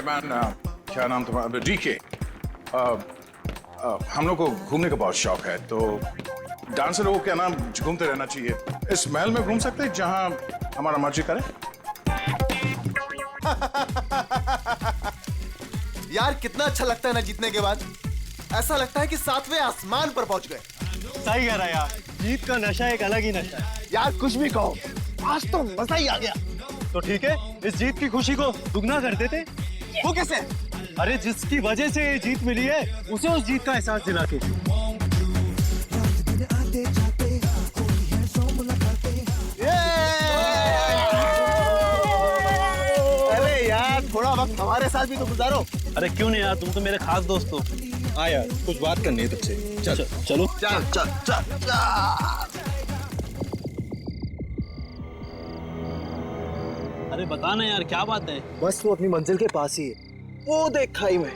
Man, क्या नाम तुम्हारा? डीके। हम लोग को घूमने का बहुत शौक है, तो डांसर लोगों के नाम घूमते रहना चाहिए। इस महल में घूम सकते हैं जहां हमारा मर्जी करे। यार कितना अच्छा लगता है ना जीतने के बाद। ऐसा लगता है कि 7वें आसमान पर पहुंच गए। सही कह रहा है यार, जीत का नशा एक अलग ही नशा है। यार कुछ भी कहो, आज तो मजा ही आ गया। तो ठीक है, इस जीत की खुशी को दुगना कर देते। वो कैसे? अरे जिसकी वजह से ये जीत मिली है, उसे उस जीत का एहसास दिला के। अरे यार थोड़ा वक्त हमारे साथ भी तो गुजारो। अरे क्यों नहीं यार, तुम तो मेरे खास दोस्त हो। हाँ यार, कुछ बात करनी है तुझसे। चल चलो चल चल चल चल। अरे बता ना यार, क्या बात है? बस वो अपनी मंजिल के पास ही है। वो देख खाई में।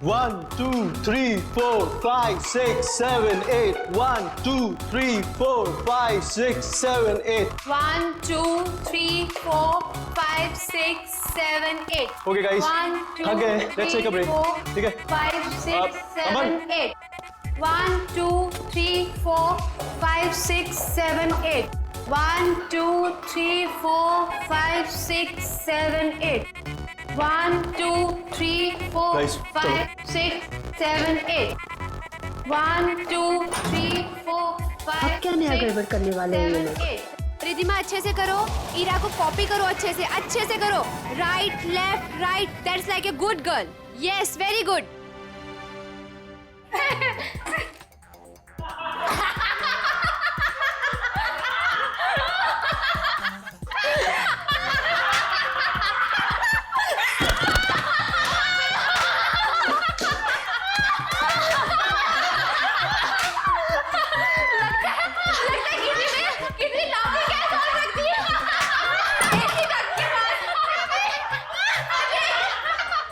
One, two, three, four, five, six, seven, eight. 1, 2, 3, 4, 5, 6, 7, 8. 1, 2, 3, 4, 5, 6, 7, 8. Okay, guys. 1, 2, Okay, let's take a break. 3, ठीक है? 5, 6, 7, अमन। 8. 1, 2, 3, 4, 5, 6, 7, 8. 1, 2, 3, 4, 5, 6, 7, 8. 1, 2, 3, 4, Guys, 5, 6, 7, 8. 1, 2, 3, 4, 5, अब क्या नया 6, गड़बड़ करने वाले हैं ये 7, लोग? 8. रिधिमा अच्छे से करो, ईरा को कॉपी करो अच्छे से करो। Right left right, that's like a good girl. Yes, very good.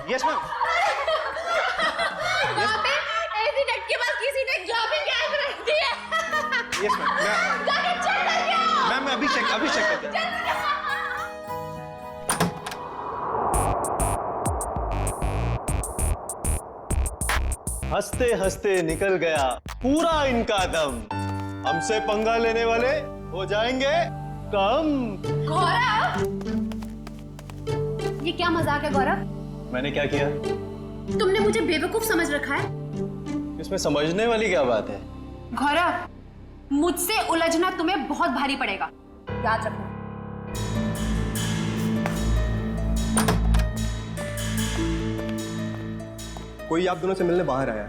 Yes, ma'am. वहाँ पे ऐसी डट के पास किसी ने जॉब कैच रख दी है। Yes, ma'am. जाके चेक करके आओ। मैम अभी चेक करते हैं। हंसते हंसते निकल गया पूरा इनका दम। हमसे पंगा लेने वाले हो जाएंगे कम। गौरव, ये क्या मजाक है गौरव? मैंने क्या किया? तुमने मुझे बेवकूफ समझ रखा है। इसमें समझने वाली क्या बात है? गौरव, मुझसे उलझना तुम्हें बहुत भारी पड़ेगा, याद रखना। कोई आप दोनों से मिलने बाहर आया है।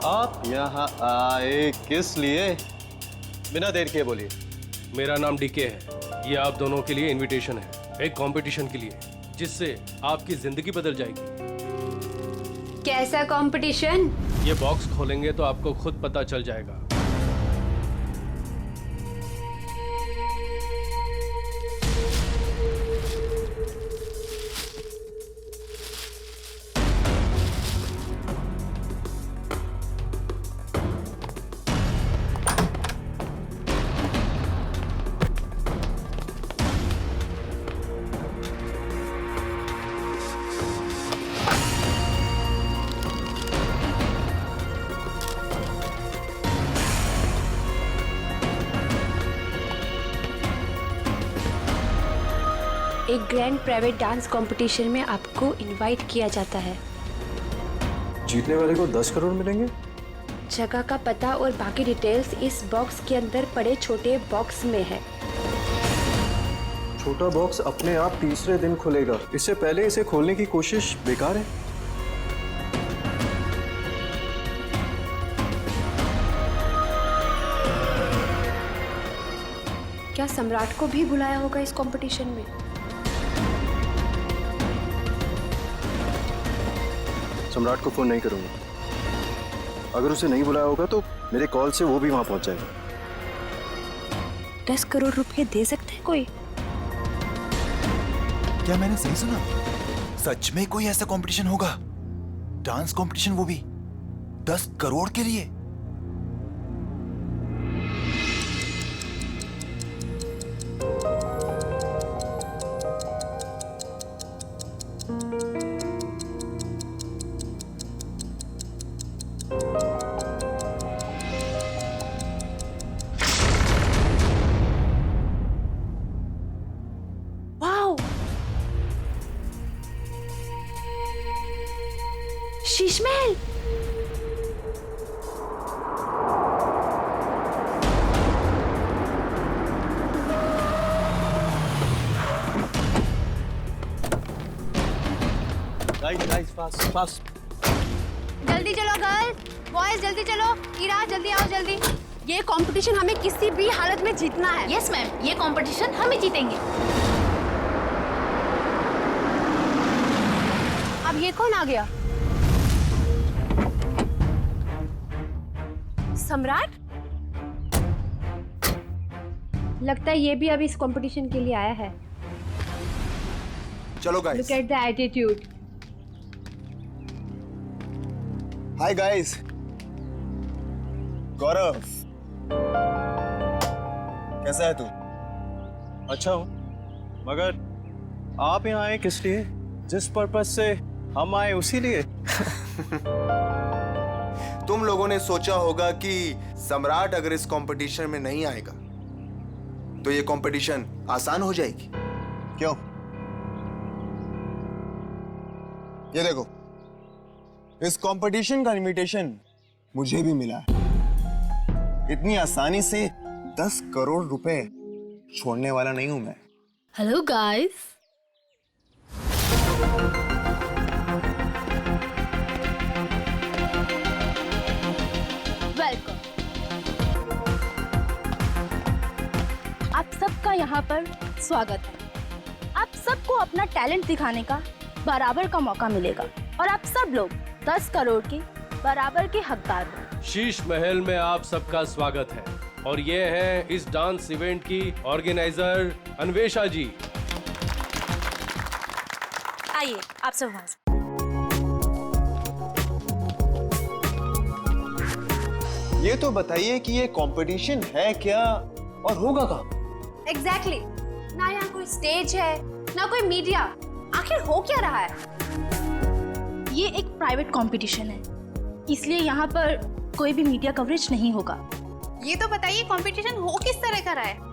आप यहाँ आए किस लिए? बिना देर किए बोलिए। मेरा नाम डीके है। ये आप दोनों के लिए इनविटेशन है, एक कंपटीशन के लिए, जिससे आपकी जिंदगी बदल जाएगी। कैसा कंपटीशन? ये बॉक्स खोलेंगे तो आपको खुद पता चल जाएगा। एक ग्रैंड प्राइवेट डांस कंपटीशन में आपको इनवाइट किया जाता है। जीतने वाले को 10 करोड़ मिलेंगे। जगह का पता और बाकी डिटेल्स इस बॉक्स के अंदर पड़े छोटे बॉक्स में है। छोटा बॉक्स अपने आप तीसरे दिन खुलेगा। इससे पहले इसे खोलने की कोशिश बेकार है। क्या सम्राट को भी बुलाया होगा इस कंपटीशन में? सम्राट को फोन नहीं करूंगा। अगर उसे नहीं बुलाया होगा तो मेरे कॉल से वो भी वहां पहुंच जाएगा। 10 करोड़ रुपए दे सकते हैं कोई? क्या मैंने सही सुना? सच में कोई ऐसा कंपटीशन होगा? डांस कंपटीशन, वो भी 10 करोड़ के लिए? Wow! Sheesh Mahal! Guys, fast. जल्दी चलो गर्ल्स, बॉयज जल्दी चलो। ईरा जल्दी आओ जल्दी। ये कंपटीशन हमें किसी भी हालत में जीतना है। यस मैम, ये कंपटीशन हमें जीतेंगे। अब ये कौन आ गया? सम्राट? लगता है ये भी अभी इस कंपटीशन के लिए आया है। चलो guys. Look at the attitude. Hi guys. Gaurav, कैसा है तू? अच्छा हूँ, मगर आप यहाँ आए किस लिए? जिस पर्पज से हम आए उसी लिए। तुम लोगों ने सोचा होगा कि सम्राट अगर इस कंपटीशन में नहीं आएगा तो ये कंपटीशन आसान हो जाएगी। क्यों? ये देखो, इस कंपटीशन का इनविटेशन मुझे भी मिला है। इतनी आसानी से 10 करोड़ रुपए छोड़ने वाला नहीं हूं मैं। Hello guys. वेलकम। आप सबका यहाँ पर स्वागत है। आप सबको अपना टैलेंट दिखाने का बराबर का मौका मिलेगा और आप सब लोग 10 करोड़ के बराबर के हकदार हो। शीश महल में आप सबका स्वागत है और ये है इस डांस इवेंट की ऑर्गेनाइजर अन्वेषा जी। आइए आप सब वहां से। ये तो बताइए कि ये कंपटीशन है क्या और होगा कहाँ? एग्जैक्टली। ना यहाँ कोई स्टेज है ना कोई मीडिया। आखिर हो क्या रहा है? ये एक प्राइवेट कंपटीशन है, इसलिए यहाँ पर कोई भी मीडिया कवरेज नहीं होगा। ये तो बताइए कंपटीशन हो किस तरह का रहा है?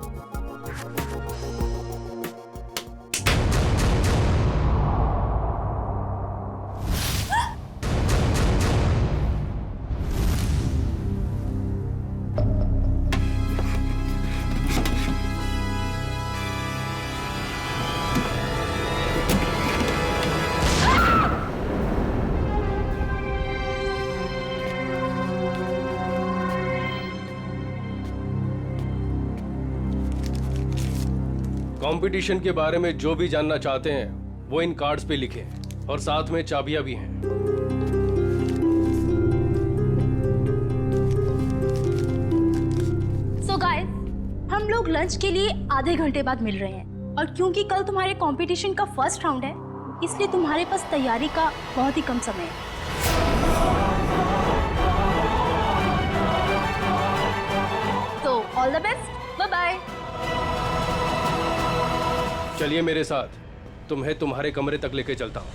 कंपटीशन के बारे में जो भी जानना चाहते हैं वो इन कार्ड्स पे लिखें और साथ में चाबियां भी हैं। सो गाइस, हम लोग लंच के लिए आधे घंटे बाद मिल रहे हैं और क्योंकि कल तुम्हारे कंपटीशन का फर्स्ट राउंड है, इसलिए तुम्हारे पास तैयारी का बहुत ही कम समय है। तो all the best, bye bye. चलिए मेरे साथ, तुम्हें तुम्हारे कमरे तक लेके चलता हूँ।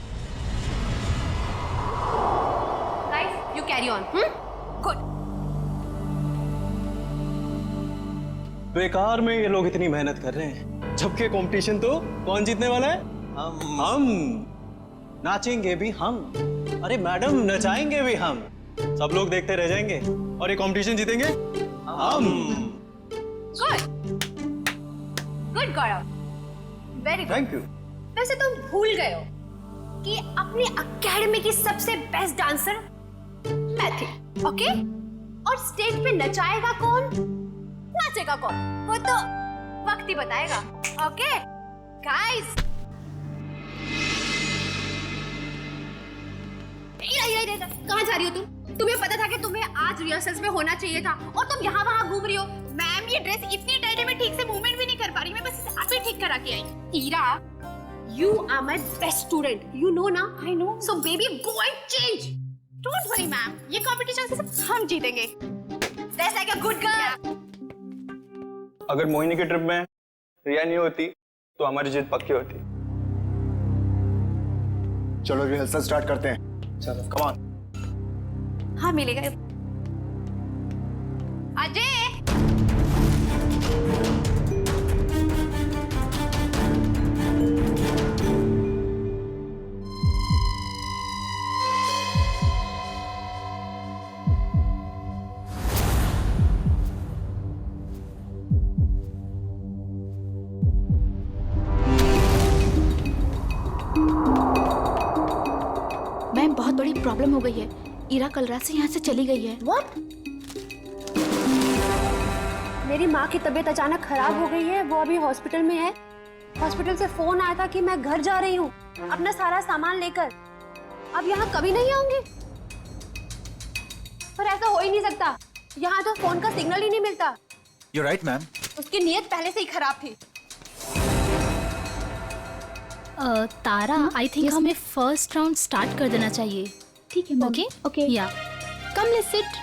Guys, you carry on. Good. बेकार में ये लोग इतनी मेहनत कर रहे हैं, जबकि कंपटीशन तो कौन जीतने वाला है? हम। नाचेंगे भी हम। अरे मैडम, नचाएंगे भी हम। सब लोग देखते रह जाएंगे और ये कंपटीशन जीतेंगे हम। Good good Gaurav, very good. Thank you. वैसे तुम भूल गए हो कि अपनी एकेडमी की सबसे बेस्ट डांसर मैं थी, ओके? और स्टेज पे नचाएगा कौन, नाचेगा कौन, वो तो वक्त ही बताएगा। ओके गाइस, देर तक कहाँ जा रही हो तुम? तुम्हें पता था कि तुम्हें आज रिहर्सल्स में होना चाहिए था और तुम यहाँ वहाँ घूम रही हो। मैम ये ड्रेस इतनी टाइट है मैं ठीक से मूवमेंट भी नहीं कर पा रही, मैं बस इसे आप ही ठीक करा के आई। Ira, you are my best student, you know ना? I know. So baby go and change. Don't worry ma'am, ये कंपटीशन से सब हम जीतेंगे। That's like a good girl. अगर मोहिनी के ट्रिप में रिया नहीं होती तो हमारी जीत पक्की होती। चलो रिहर्सल स्टार्ट करते हैं। चलो कम ऑन। हाँ मिलेगा। अजय मैम बहुत बड़ी प्रॉब्लम हो गई है। ईरा कल रात से यहाँ से चली गई है। What? मेरी माँ की तबीयत अचानक खराब हो गई है, वो अभी हॉस्पिटल में है। हॉस्पिटल से फोन आया था कि मैं घर जा रही हूँ अपना सारा सामान लेकर। अब यहाँ कभी नहीं आऊंगी। पर ऐसा हो ही नहीं सकता, यहाँ तो फोन का सिग्नल ही नहीं मिलता। You're right, ma'am. उसकी नीयत पहले से ही खराब थी। तारा, आई थिंक हमें फर्स्ट राउंड स्टार्ट कर देना चाहिए। ठीक है ma'am. Okay okay. Yeah come let's sit.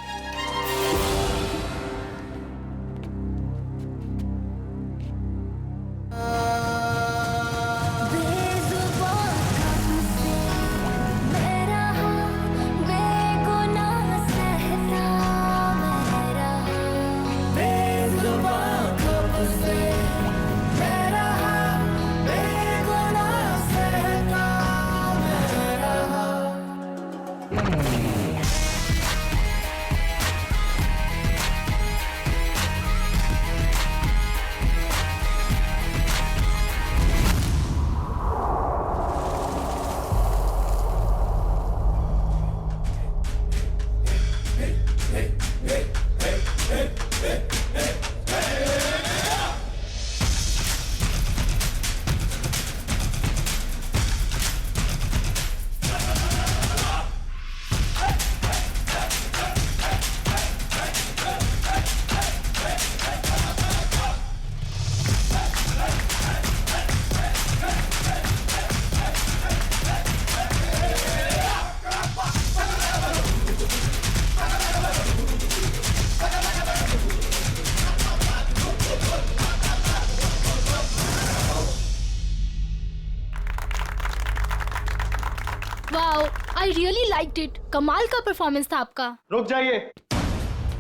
Wow, I really liked it. कमाल का परफॉर्मेंस था आपका। रुक जाइए,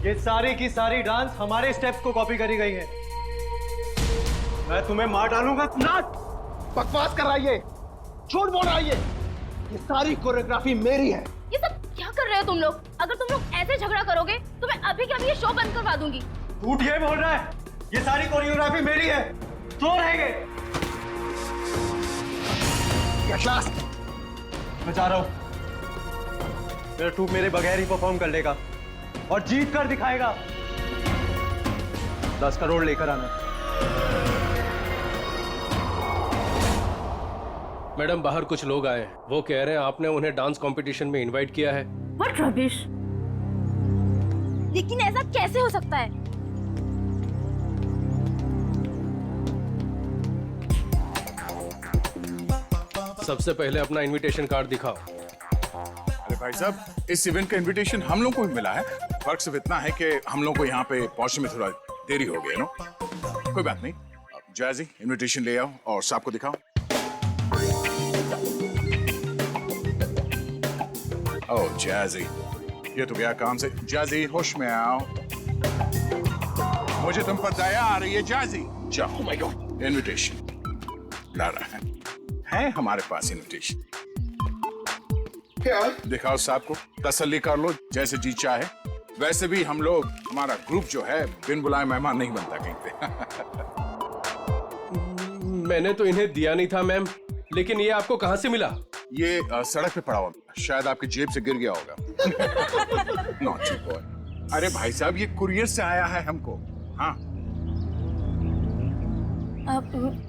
ये सारी की सारी डांस हमारे स्टेप्स को कॉपी करी गई हैं। मैं तुम्हें मार डालूंगा। बकवास कर रहा है ये, झूठ बोल रहा है ये सारी कोरियोग्राफी मेरी है। ये सब क्या कर रहे हो तुम लोग? अगर तुम लोग ऐसे झगड़ा करोगे तो मैं अभी के अभी ये शो बंद करवा दूंगी। झूठ ये बोल रहा है, ये सारी कोरियोग्राफी मेरी है। तो रहेंगे। मैं जा रहा हूं। मेरा ट्रूप मेरे बगैर ही परफॉर्म कर लेगा और जीत कर दिखाएगा। 10 करोड़ लेकर आना। मैडम बाहर कुछ लोग आए हैं, वो कह रहे हैं आपने उन्हें डांस कंपटीशन में इनवाइट किया है। What rubbish? लेकिन ऐसा कैसे हो सकता है? सबसे पहले अपना इनविटेशन कार्ड दिखाओ। अरे भाई साहब, इस इवेंट का इनविटेशन हम लोग को भी मिला है। फर्क सिर्फ इतना है कि हम लोग को यहाँ पे पहुंचने में थोड़ा देरी हो गई, नो? कोई बात नहीं। जैजी, इनविटेशन ले आओ और साहब को दिखाओ। ओह जैजी, ये तो गया काम से। जैजी होश में आओ, मुझे तुम पर दया आ रही है। जैजी जाओ। माय गॉड, इनविटेशन ला रहा है हमारे पास इनविटेशन। क्या दिखाओ साहब को, तसल्ली कर लो। जैसे जी चाहे। वैसे भी हम लोग, हमारा ग्रुप जो है, बिन बुलाए मेहमान नहीं बनता कहीं पे। मैंने तो इन्हें दिया नहीं था मैम, लेकिन ये आपको कहाँ से मिला? ये सड़क पे पड़ा हुआ, शायद आपकी जेब से गिर गया होगा। Naughty boy. अरे भाई साहब, ये कुरियर से आया है हमको। हाँ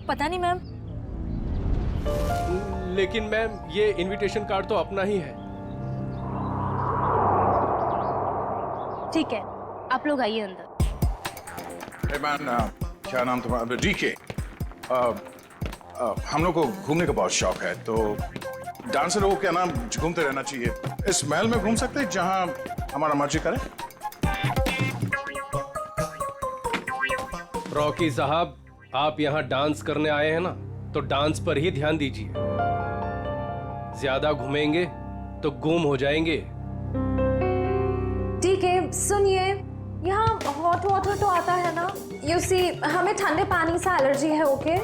पता नहीं मैम। लेकिन मैम ये इनविटेशन कार्ड तो अपना ही है। ठीक है, आप लोग आइए अंदर। Hey man, क्या नाम तुम्हारा? डीके। हम लोग को घूमने का बहुत शौक है, तो डांसर लोगों के नाम घूमते रहना चाहिए। इस महल में घूम सकते हैं जहां हमारा मर्जी करे। रॉकी साहब, आप यहाँ डांस करने आए हैं ना, तो डांस पर ही ध्यान दीजिए। ज्यादा घूमेंगे तो गुम हो जाएंगे। ठीक है, सुनिए, यहाँ हॉट वाटर तो आता है ना? यू सी, हमें ठंडे पानी से एलर्जी है, ओके?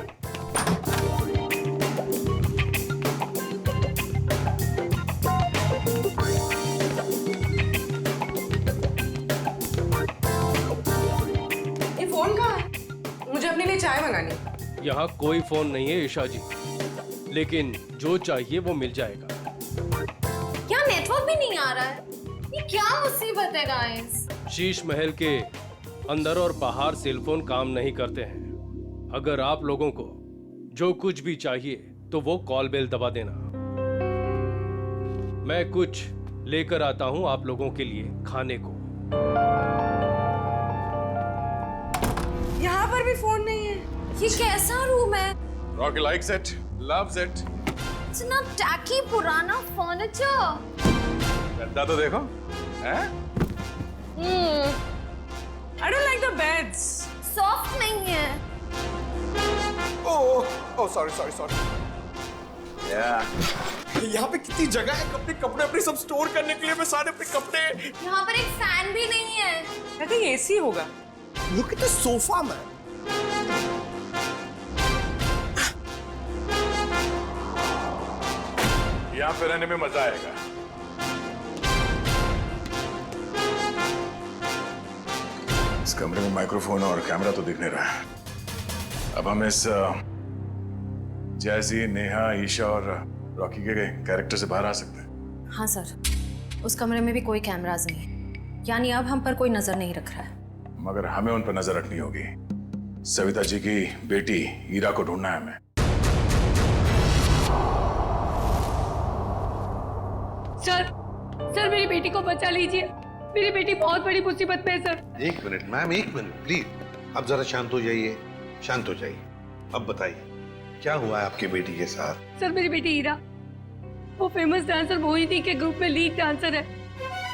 ये फोन कहाँ है? मुझे अपने लिए चाय मंगानी। यहाँ कोई फोन नहीं है ईशा जी, लेकिन जो चाहिए वो मिल जाएगा। यहाँ नेटवर्क भी नहीं आ रहा है। ये क्या मुसीबत है गाइस? शीश महल के अंदर और बाहर सेलफोन काम नहीं करते हैं। अगर आप लोगों को जो कुछ भी चाहिए तो वो कॉल बेल दबा देना। मैं कुछ लेकर आता हूं आप लोगों के लिए खाने को। यहाँ पर भी फोन नहीं है। ये कैसा रूम है? Rocky likes it, loves it. इतना टैकी पुराना फर्नीचर। गद्दा तो देखो, हैं? I don't like the beds. Soft नहीं है। Oh sorry. यहाँ पे कितनी जगह है अपने कपड़े अपने सब स्टोर करने के लिए। मैं सारे अपने कपड़े। यहाँ पर एक फैन भी नहीं है। I think AC होगा। Look at the sofa, man. यहाँ पे रहने में मजा आएगा। इस कमरे में माइक्रोफोन और कैमरा तो दिख नहीं रहा है। अब हम इस जैजी, नेहा, ईशा और रॉकी के कैरेक्टर से बाहर आ सकते हैं। हाँ सर, उस कमरे में भी कोई कैमरास नहीं है, यानी अब हम पर कोई नजर नहीं रख रहा है। मगर हमें उन पर नजर रखनी होगी। सविता जी की बेटी ईरा को ढूंढना है हमें। सर मेरी बेटी को बचा लीजिए। मेरी बेटी बहुत बड़ी मुसीबत में है सर। एक मिनट मैम, एक मिनट प्लीज। अब जरा शांत हो जाइए, शांत हो जाइए। अब बताइए क्या हुआ है आपकी बेटी के साथ? सर मेरी बेटी हीरा, वो फेमस डांसर मोहिनी के ग्रुप में लीड डांसर है,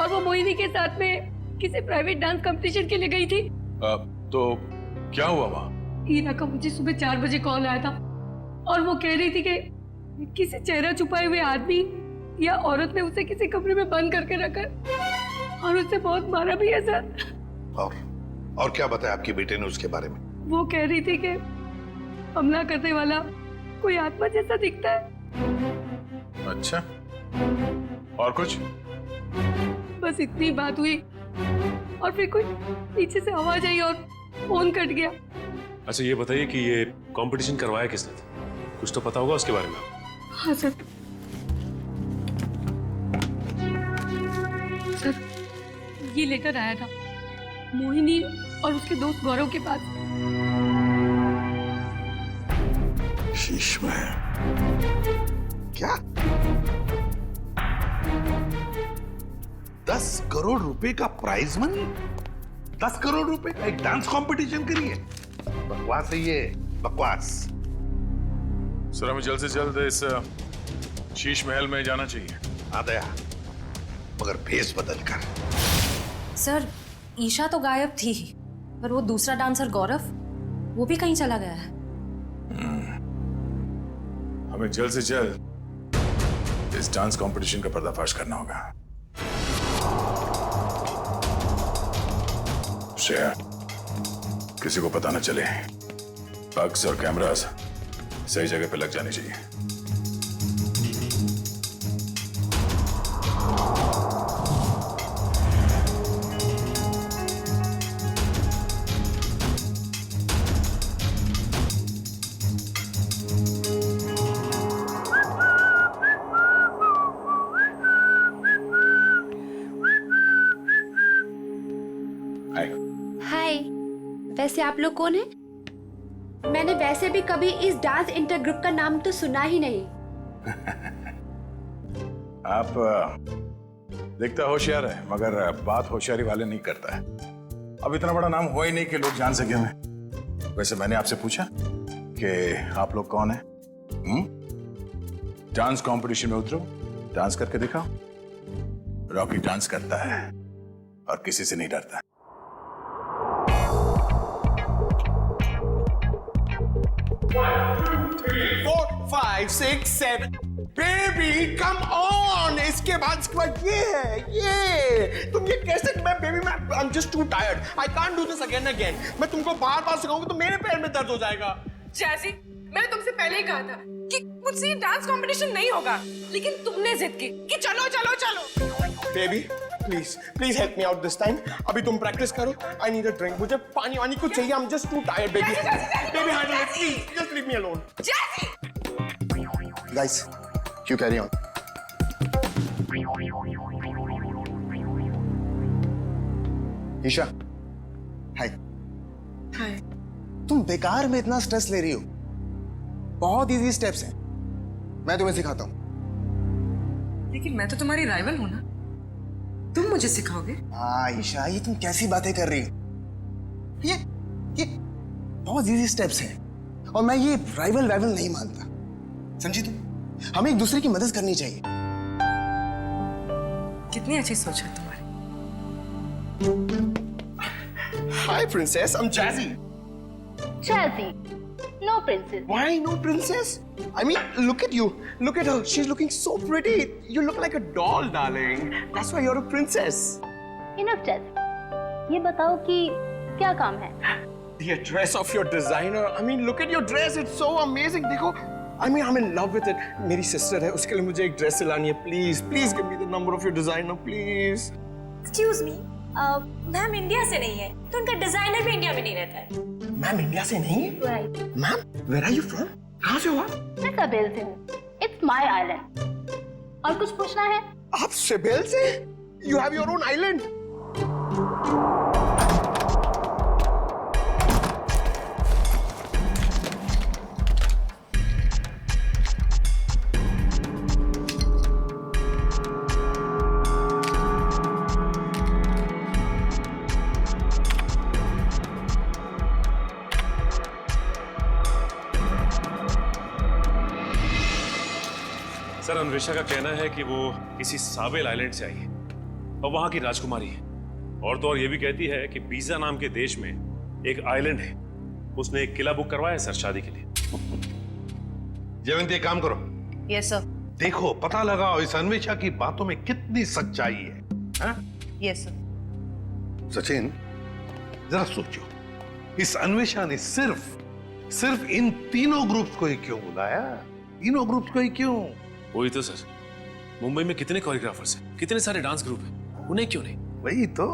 और वो मोहिनी के साथ में किसी प्राइवेट डांस कंपटीशन के लिए गई थी। तो क्या हुआ वहाँ? हीरा का मुझे सुबह 4 बजे कॉल आया था, और वो कह रही थी कि किसी चेहरा छुपाए हुए आदमी या औरत ने उसे किसी कमरे में बंद करके रखा और उसे बहुत मारा भी है सर। और क्या बताया आपकी बेटे ने उसके बारे में? वो कह रही थी कि हमला करने वाला कोई आत्मा जैसा दिखता है। अच्छा, और कुछ? बस इतनी बात हुई, और फिर कोई पीछे से आवाज आई और फोन कट गया। अच्छा ये बताइए कि ये कंपटीशन करवाया किसने था? कुछ तो पता होगा उसके बारे में। हाँ सर, ये लेटर आया था मोहिनी और उसके दोस्त गौरव के पास। शीश में क्या 10 करोड़ रुपए का प्राइज मनी? 10 करोड़ रुपए का एक डांस कंपटीशन करिए? बकवास है ये, बकवास। सर हमें जल्द से जल्द इस शीश महल में जाना चाहिए। आ गया, मगर भेस बदल कर। सर ईशा तो गायब थी ही, पर वो दूसरा डांसर गौरव, वो भी कहीं चला गया है। हमें जल्द से जल्द इस डांस कंपटीशन का पर्दाफाश करना होगा। श्रेया, किसी को पता न चले। बग्स और कैमरास सही जगह पे लग जानी चाहिए। हाय, वैसे आप लोग कौन हैं? मैंने वैसे भी कभी इस डांस इंटर ग्रुप का नाम तो सुना ही नहीं। आप दिखता होशियार है मगर बात होशियारी वाले नहीं करता है। अब इतना बड़ा नाम हो ही नहीं कि लोग जान सके हमें। वैसे मैंने आपसे पूछा कि आप लोग कौन हैं? डांस कंपटीशन में उतरो, डांस करके दिखाओ। रॉकी डांस करता है और किसी से नहीं डरता। Four, 5, 6, 7 baby come on. इसके बाद ये तुम ये कैसे? मैं बेबी मैं आई am just too tired, I can't do this again again. मैं तुमको बार बार सिखाऊंगा तो मेरे पैर में दर्द हो जाएगा। जैसी मैंने तुमसे पहले ही कहा था कि मुझसे ये डांस कंपटीशन नहीं होगा, लेकिन तुमने जिद की कि चलो चलो चलो। Baby please please help me out this time. अभी तुम प्रैक्टिस करो, आई नीड अ ड्रिंक। मुझे पानी वानी कुछ चाहिए, I am just too tired baby. Baby handle it please, just leave me alone. Guys you carry on. Isha hi. Hi. तुम बेकार में इतना स्ट्रेस ले रही हो। बहुत इजी स्टेप्स हैं, मैं तुम्हें सिखाता हूं। लेकिन मैं तो तुम्हारी राइवल हूं ना, तुम मुझे सिखाओगे? हाँ ईशा, ये तुम कैसी बातें कर रही हो? ये बहुत इजी स्टेप्स हैं और मैं ये राइवल नहीं मानता, समझी तुम? हमें एक दूसरे की मदद करनी चाहिए। कितनी अच्छी सोच है तुम्हारी। Hi princess, I am Jazzy. Jazzy, no princess. Why no princess? I mean, look at you. Look at her. She's looking so pretty. You look like a doll, darling. That's why you're a princess. Enough, Jazzy. ये बताओ कि क्या काम है? The dress of your designer. I mean, look at your dress. It's so amazing. देखो, I mean, I'm in love with it. मेरी sister है, उसके लिए मुझे एक dress सिलानी है. Please, please give me the number of your designer, please. Excuse me. Ma'am India से नहीं है, तो उनका डिजाइनर भी इंडिया में नहीं रहता है। मैम इंडिया से नहीं है? Right. Ma'am, where are you from? कहाँ से हो आप? मैं सቤल से हूँ। It's my island. और कुछ पूछना है? आप सቤल से? You have your own island. Sir Anvesha का कहना है कि वो किसी सावेल आइलैंड से आई है और वहां की राजकुमारी है। और तो और ये भी कहती है कि बीजा नाम के देश में एक आइलैंड है, उसने एक किला बुक करवाया है सर शादी के लिए। जयवंती एक काम करो। Yes sir. देखो पता लगाओ इस अन्वेषा की बातों में कितनी सच्चाई है। Yes sir. सचिन जरा सोचो, इस अन्वेषा ने सिर्फ इन तीनों ग्रुप्स को ही क्यों बुलाया? तीनों ग्रुप्स को ही क्यों? वही तो सर, मुंबई में कितने कोरियोग्राफर्स हैं, कितने सारे डांस ग्रुप हैं, उन्हें क्यों नहीं? वही तो।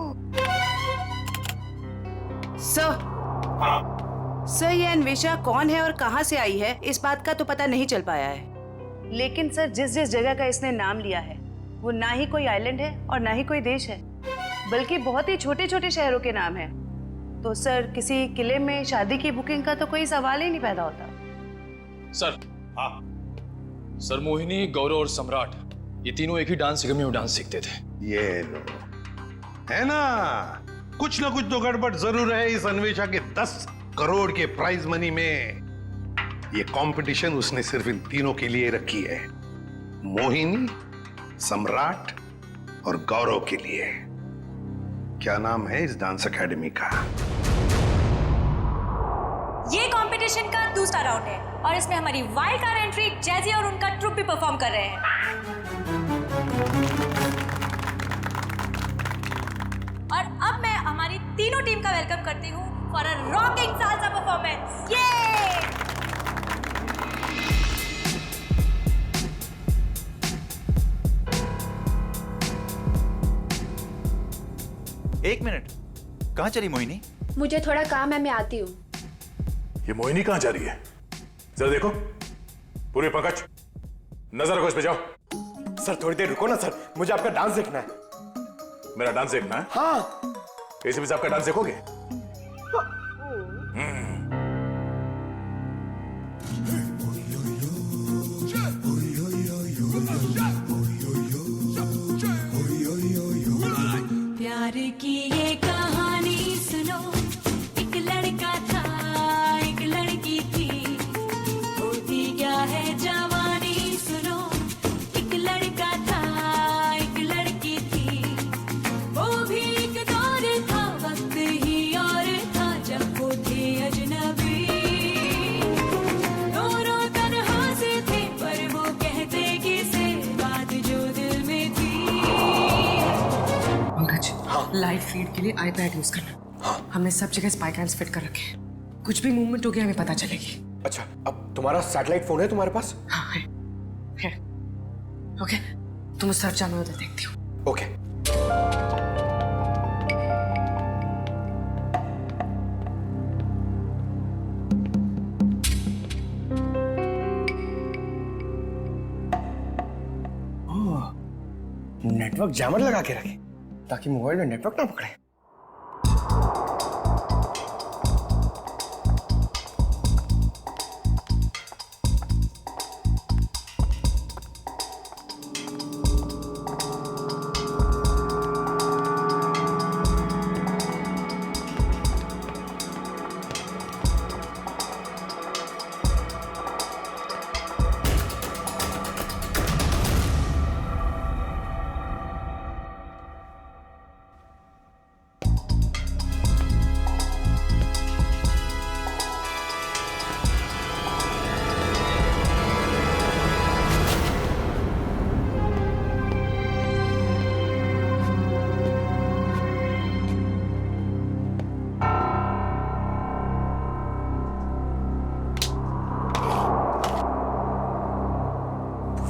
सर ये अन्वेषा कौन है और कहां से आई है, इस बात का तो पता नहीं चल पाया है। लेकिन सर जिस जगह का इसने नाम लिया है वो ना ही कोई आइलैंड है और ना ही कोई देश है, बल्कि बहुत ही छोटे छोटे शहरों के नाम है। तो सर किसी किले में शादी की बुकिंग का तो कोई सवाल ही नहीं पैदा होता। सर सर मोहिनी, गौरव और सम्राट ये तीनों एक ही डांस अकेडमी में डांस सीखते थे। ये लो है ना, कुछ ना कुछ तो गड़बड़ जरूर है इस अन्वेषा के 10 करोड़ के प्राइज मनी में। ये कंपटीशन उसने सिर्फ इन तीनों के लिए रखी है, मोहिनी, सम्राट और गौरव के लिए। क्या नाम है इस डांस एकेडमी का? ये कंपटीशन का दूसरा राउंड है और इसमें हमारी वाइल्ड कार्ड एंट्री जैजी और उनका ट्रुप भी परफॉर्म कर रहे हैं। और अब मैं हमारी तीनों टीम का वेलकम करती हूँ for a rocking salsa performance. ये एक मिनट, कहाँ चली मोहिनी? मुझे थोड़ा काम है, मैं आती हूँ। ये मोहिनी कहाँ जा रही है? जरा देखो, पूरे पंकज नजर रखो इस पे। जाओ सर थोड़ी देर रुको ना सर, मुझे आपका डांस देखना है। मेरा डांस देखना है? हाँ। एसीपी साहब का डांस देखोगे? प्यार की ये कहानी सुनो, एक लड़का था एक लड़की थी, होती क्या है जवानी सुनो, एक लड़का था एक लड़की थी, वो भी एक दौर था वक्त ही और था जब वो थे अजनबी, दोनों तन्हा से थे पर वो कहते किसे बात जो दिल में थी। पंकज, लाइव फीड के लिए आईपैड यूज करना। हमने सब जगह स्पाई कैम्स फिट कर रखे हैं, कुछ भी मूवमेंट हो गया हमें पता चलेगी। अच्छा, अब तुम्हारा सैटेलाइट फोन है तुम्हारे पास? हाँ है। ओके, तुम उस तरफ जाओ, मैं उधर देखती हूँ। ओके। नेटवर्क जैमर लगा के रखे ताकि मोबाइल में नेटवर्क ना पकड़े।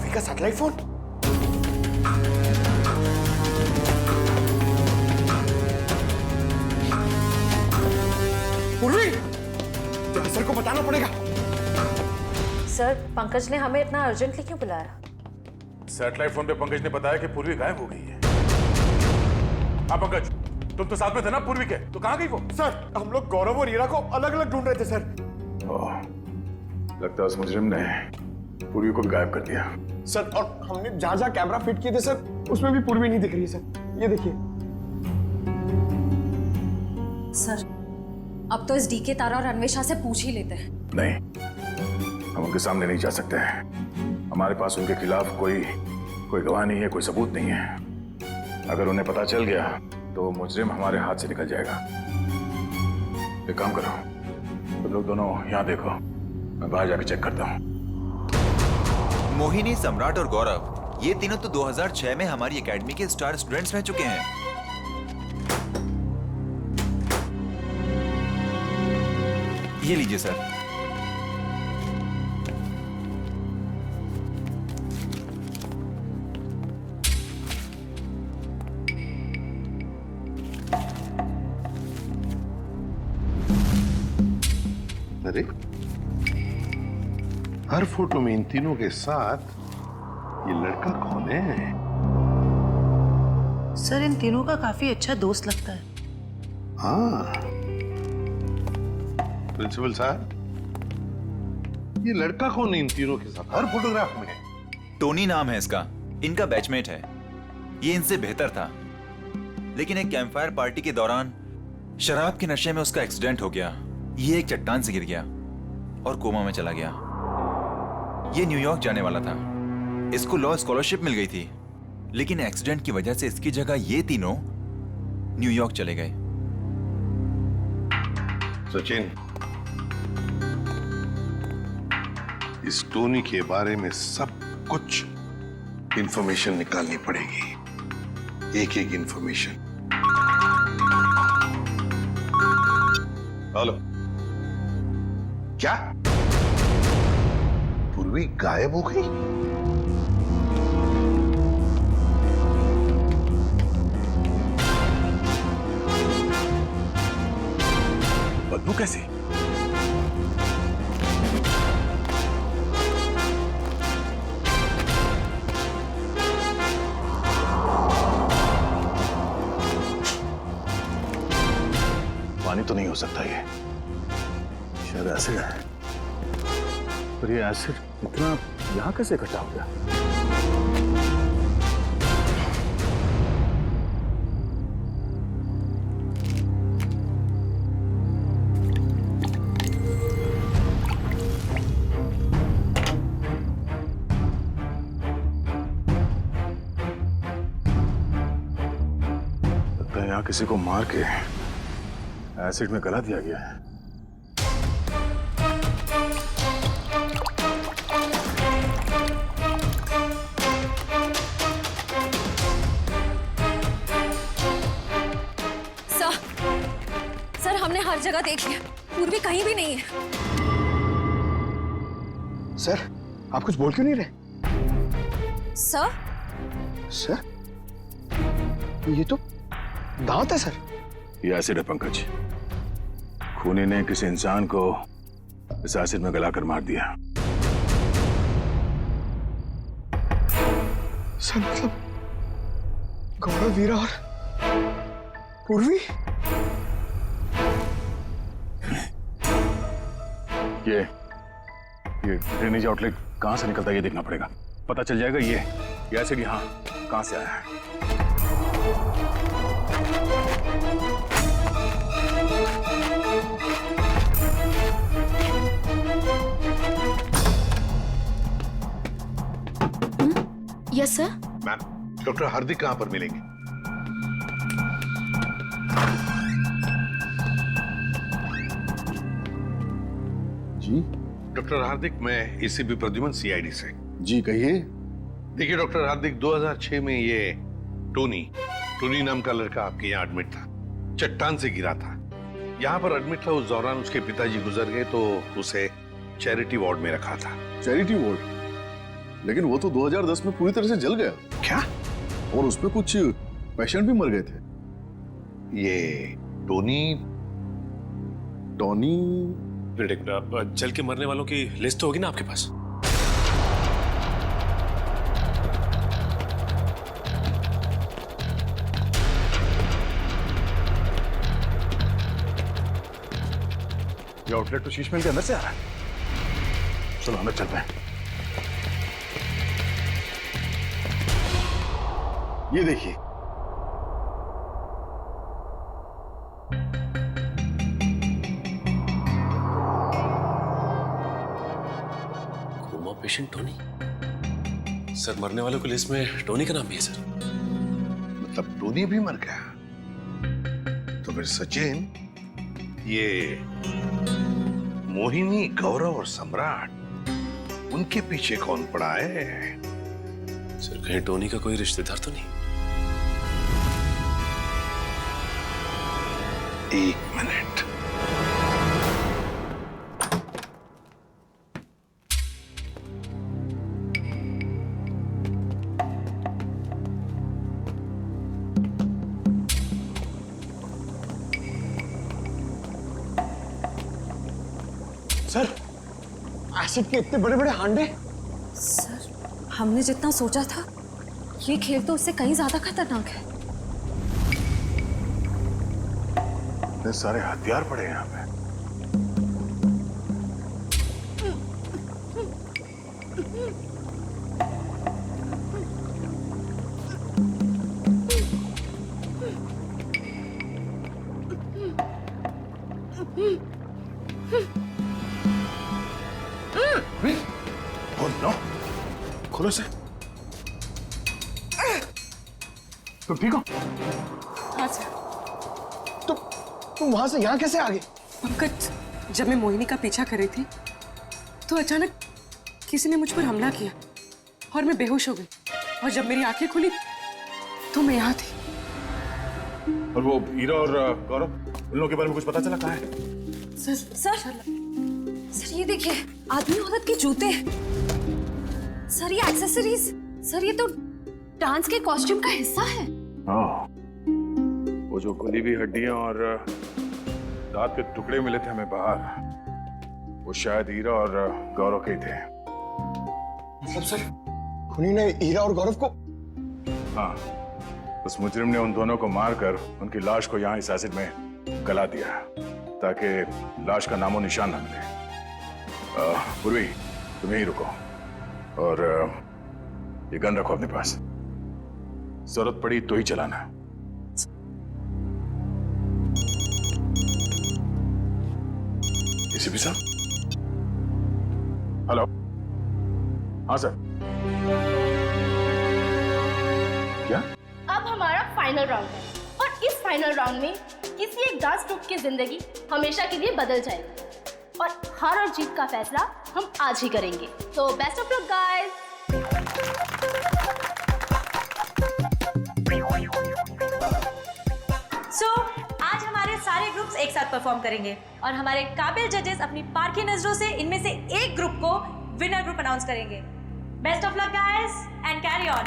का सैटेलाइट फोन? पूर्वी, सर को बताना पड़ेगा। सर, पंकज ने हमें इतना अर्जेंटली क्यों बुलाया? सैटेलाइट फोन पे पंकज ने बताया कि पूर्वी गायब हो गई है। हाँ पंकज, तुम तो साथ में थे ना पूर्वी के, तो कहाँ गई वो? सर, हम लोग गौरव और हीरा को अलग अलग ढूंढ रहे थे सर। लगता है उस मुजरिम ने पूर्वी को भी गायब कर दिया। सर, और हमने जहां जहां कैमरा फिट किए थे सर, उसमें भी पूर्वी नहीं दिख रही है सर। ये देखिए। सर, अब तो इस डीके तारा और अन्वेषा से पूछ ही लेते हैं। नहीं, हम उनके सामने नहीं जा सकते हैं। हमारे पास उनके खिलाफ कोई गवाह नहीं है, कोई सबूत नहीं है। अगर उन्हें पता चल गया तो वो मुजरिम हमारे हाथ से निकल जाएगा। एक काम करो, तुम लोग दोनों यहाँ देखो, मैं बाहर जाके चेक करता हूँ। मोहिनी, सम्राट और गौरव, ये तीनों तो 2006 में हमारी एकेडमी के स्टार स्टूडेंट्स रह चुके हैं। ये लीजिए सर। अरे, हर फोटो में इन तीनों के साथ ये लड़का कौन है? सर, इन तीनों का काफी अच्छा दोस्त लगता है। हाँ, प्रिंसिपल साहब, ये लड़का कौन है इन तीनों के साथ हर फोटोग्राफ में? टोनी नाम है इसका, इनका बैचमेट है। ये इनसे बेहतर था, लेकिन एक कैंपफायर पार्टी के दौरान शराब के नशे में उसका एक्सीडेंट हो गया। ये एक चट्टान से गिर गया और कोमा में चला गया। ये न्यूयॉर्क जाने वाला था, इसको लॉ स्कॉलरशिप मिल गई थी, लेकिन एक्सीडेंट की वजह से इसकी जगह ये तीनों न्यूयॉर्क चले गए। सचिन, इस टोनी के बारे में सब कुछ इंफॉर्मेशन निकालनी पड़ेगी, एक एक इंफॉर्मेशन। हेलो, क्या पूर्वी गायब हो गई? बदबू कैसी? पानी तो नहीं हो सकता ये, शायद एसिड है। पर ये एसिड इतना यहां कैसे इकट्ठा हो गया? लगता है यहाँ किसी को मार के एसिड में गला दिया गया है। सर हमने हर जगह देख लिया, पूर्वी कहीं भी नहीं है। सर आप कुछ बोल क्यों नहीं रहे? सर सर ये तो दांत है सर। ये एसिड है पंकज। खूनी ने किसी इंसान को इस एसिड में गलाकर मार दिया। सर मतलब गौरव, वीरा और पूर्वी। ये ड्रेनेज आउटलेट कहां से निकलता है ये देखना पड़ेगा। पता चल जाएगा ये एसिड यहाँ कहां से आया है। Yes sir. मैम, डॉक्टर हार्दिक कहां पर मिलेंगे? जी डॉक्टर हार्दिक, मैं एसीपी प्रद्युमन सीआईडी से। जी कहिए। देखिए डॉक्टर हार्दिक, 2006 में ये टोनी नाम का लड़का आपके यहाँ एडमिट था। चट्टान से गिरा था, यहाँ पर एडमिट था। उस दौरान उसके पिताजी गुजर गए तो उसे चैरिटी वार्ड में रखा था। Charity ward? लेकिन वो तो 2010 में पूरी तरह से जल गया। क्या? और उसमें कुछ पेशेंट भी मर गए थे। ये टोनी जल के मरने वालों की लिस्ट होगी ना आपके पास? ये आउटलेट तो शीशमहल के अंदर से आ रहा है। चलो अंदर चलते हैं। ये देखिए, कोमा पेशेंट टोनी। सर मरने वालों की लिस्ट में टोनी का नाम भी है सर। मतलब टोनी भी मर गया? तो फिर सचिन, ये मोहिनी, गौरव और सम्राट, उनके पीछे कौन पड़ा है? सर कहीं टोनी का कोई रिश्तेदार तो नहीं? एक मिनट। सर एसिड के इतने बड़े बड़े हांडे। सर हमने जितना सोचा था ये खेल तो उससे कहीं ज्यादा खतरनाक है। इतने सारे हथियार पड़े हैं यहाँ पे। Oh no! खोलो से। तुम ठीक हो? हाँ सर। तुम वहां से यहाँ कैसे आ गए? पंकज, जब मैं मोहिनी का पीछा कर रही थी तो अचानक किसी ने मुझ पर हमला किया और मैं बेहोश हो गई। और जब मेरी आंखें खुली तो मैं यहाँ थी। और वो हीरा और गौरव, उन लोगों के बारे में कुछ पता चला? कहाँ है? सर ये देखिए, आदमी औरत के जूते। सर ये एक्सेसरीज। सर ये तो डांस के कॉस्ट्यूम का हिस्सा है। हाँ, वो जो खुली हुई हड्डियां और दांत के टुकड़े मिले थे हमें बाहर, वो शायद हीरा और गौरव के ही थे। मतलब सर खूनी ने हीरा और गौरव को? हाँ, उस मुजरिम ने उन दोनों को मारकर उनकी लाश को यहाँ इस एसिड में गला दिया ताकि लाश का नामो निशान न मिले। पूर्वी, तुम यहीं रुको और ये गन रखो अपने पास। जरूरत पड़ी तो ही चलाना। एसीपी साहब? हेलो? हाँ सर। क्या? अब हमारा फाइनल राउंड है और इस फाइनल राउंड में किसी एक डांस ग्रुप की जिंदगी हमेशा के लिए बदल जाएगी और हार और जीत का फैसला हम आज ही करेंगे। तो बेस्ट ऑफ लक गाइस। सो आज हमारे सारे ग्रुप्स एक साथ परफॉर्म करेंगे और हमारे काबिल जजेस अपनी पारखी नजरों से इनमें से एक ग्रुप को विनर ग्रुप अनाउंस करेंगे। Best of luck guys and carry on.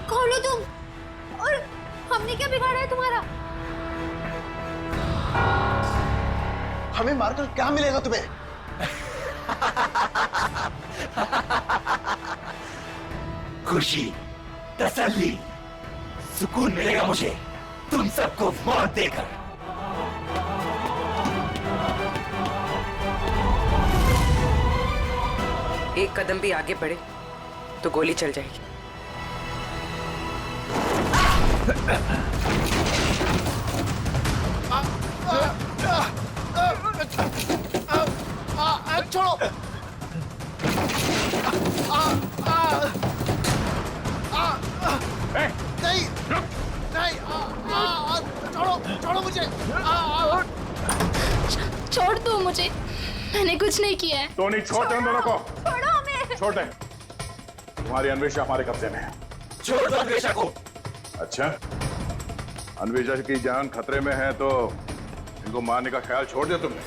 कौन हो तुम? और हमने क्या बिगाड़ा है तुम्हारा? हमें मारकर क्या मिलेगा तुम्हें? खुशी, तसल्ली, सुकून मिलेगा मुझे तुम सबको मौत देकर। एक कदम भी आगे बढ़े तो गोली चल जाएगी। छोड़ो। नहीं नहीं, छोड़ो छोड़ो मुझे। छोड़ दो मुझे, मैंने कुछ नहीं किया है। टोनी छोड़ दे उन दोनों को। छोड़ो हमें। छोड़ दे। तुम्हारी अन्वेषा हमारे कब्जे में है। छोड़ दो अन्वेषा को। अच्छा, अन्वेषा की जान खतरे में है तो इनको मारने का ख्याल छोड़ दिया तुमने?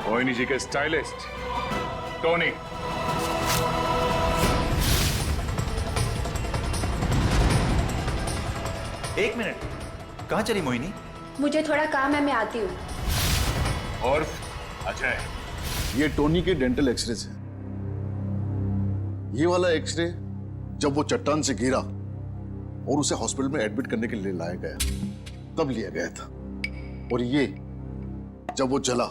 मोहिनी जी के स्टाइलिस्ट टोनी। एक मिनट, कहाँ चली मोहिनी? मुझे थोड़ा काम है, मैं आती हूँ। और अजय, ये टोनी के डेंटल एक्सरेज है। ये वाला एक्सरे जब वो चट्टान से गिरा और उसे हॉस्पिटल में एडमिट करने के लिए लाया गया तब लिया गया था, और ये जब वो जला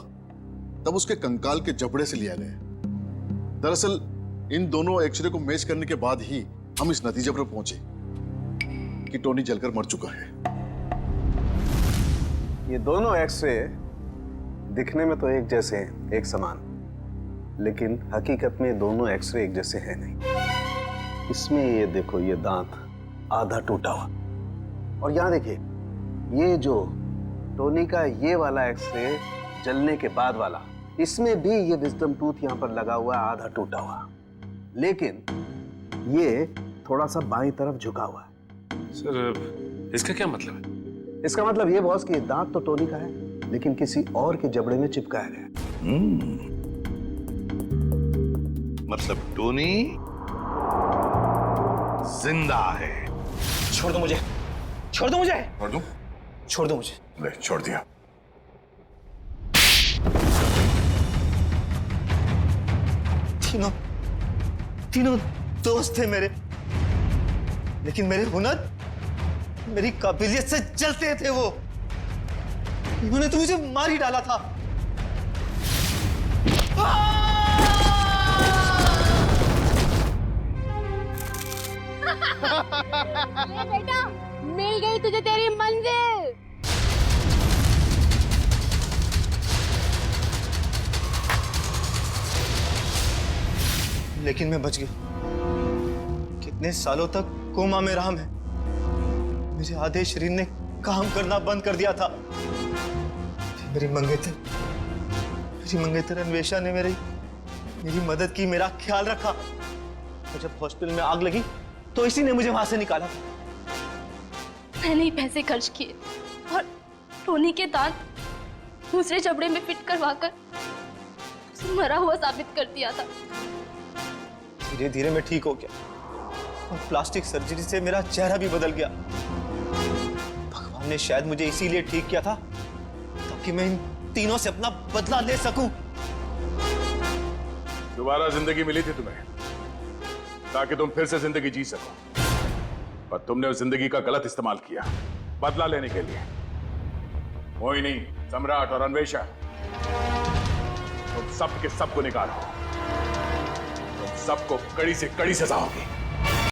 तब उसके कंकाल के जबड़े से लिया गया। दरअसल इन दोनों एक्सरे को मैच करने के बाद ही हम इस नतीजे पर पहुंचे कि टोनी जलकर मर चुका है। ये दोनों एक्सरे दिखने में तो एक जैसे हैं, एक समान, लेकिन हकीकत में दोनों एक्सरे एक जैसे हैं नहीं। इसमें ये देखो, ये दांत आधा टूटा हुआ, और यहाँ देखिए ये जो टोनी का ये वाला एक्सरे जलने के बाद वाला, इसमें भी ये विजडम टूथ यहाँ पर लगा हुआ है, आधा टूटा हुआ, लेकिन ये थोड़ा सा बाईं तरफ झुका हुआ है। सर इसका क्या मतलब है? इसका मतलब ये बॉस कि दांत तो टोनी का है, लेकिन किसी और के जबड़े में चिपकाया गया। मतलब टोनी जिंदा है। छोड़ दो मुझे, छोड़ दो मुझे, छोड़ दूं? छोड़ दो मुझे। ले, छोड़ दिया। तीनों दोस्त थे मेरे, लेकिन मेरे हुनर, मेरी काबिलियत से जलते थे वो। उन्होंने तो मुझे मार ही डाला था। ये बेटा, मिल गई तुझे तेरी मंजिल। लेकिन मैं बच गया। कितने सालों तक कोमा में रहा मैं। मेरे आधे शरीर ने काम करना बंद कर दिया था। मेरी मंगेतर अन्वेषा ने मेरी मदद की, मेरा ख्याल रखा, और जब हॉस्पिटल में आग लगी तो इसी ने मुझे वहां से निकाला था। मैंने ही पैसे खर्च किए और टोनी के दांत दूसरे जबड़े में फिट करवाकर उसे मरा हुआ साबित कर दिया था। धीरे धीरे मैं ठीक हो गया और प्लास्टिक सर्जरी से मेरा चेहरा भी बदल गया। भगवान ने शायद मुझे इसीलिए ठीक किया था ताकि मैं इन तीनों से अपना बदला ले सकूं। दोबारा जिंदगी मिली थी तुम्हें ताकि तुम फिर से जिंदगी जी सको, पर तुमने उस जिंदगी का गलत इस्तेमाल किया बदला लेने के लिए। मोहिनी, सम्राट और अन्वेषा, तुम सब के सबको निकालो। तुम सबको कड़ी से कड़ी सजा होगी।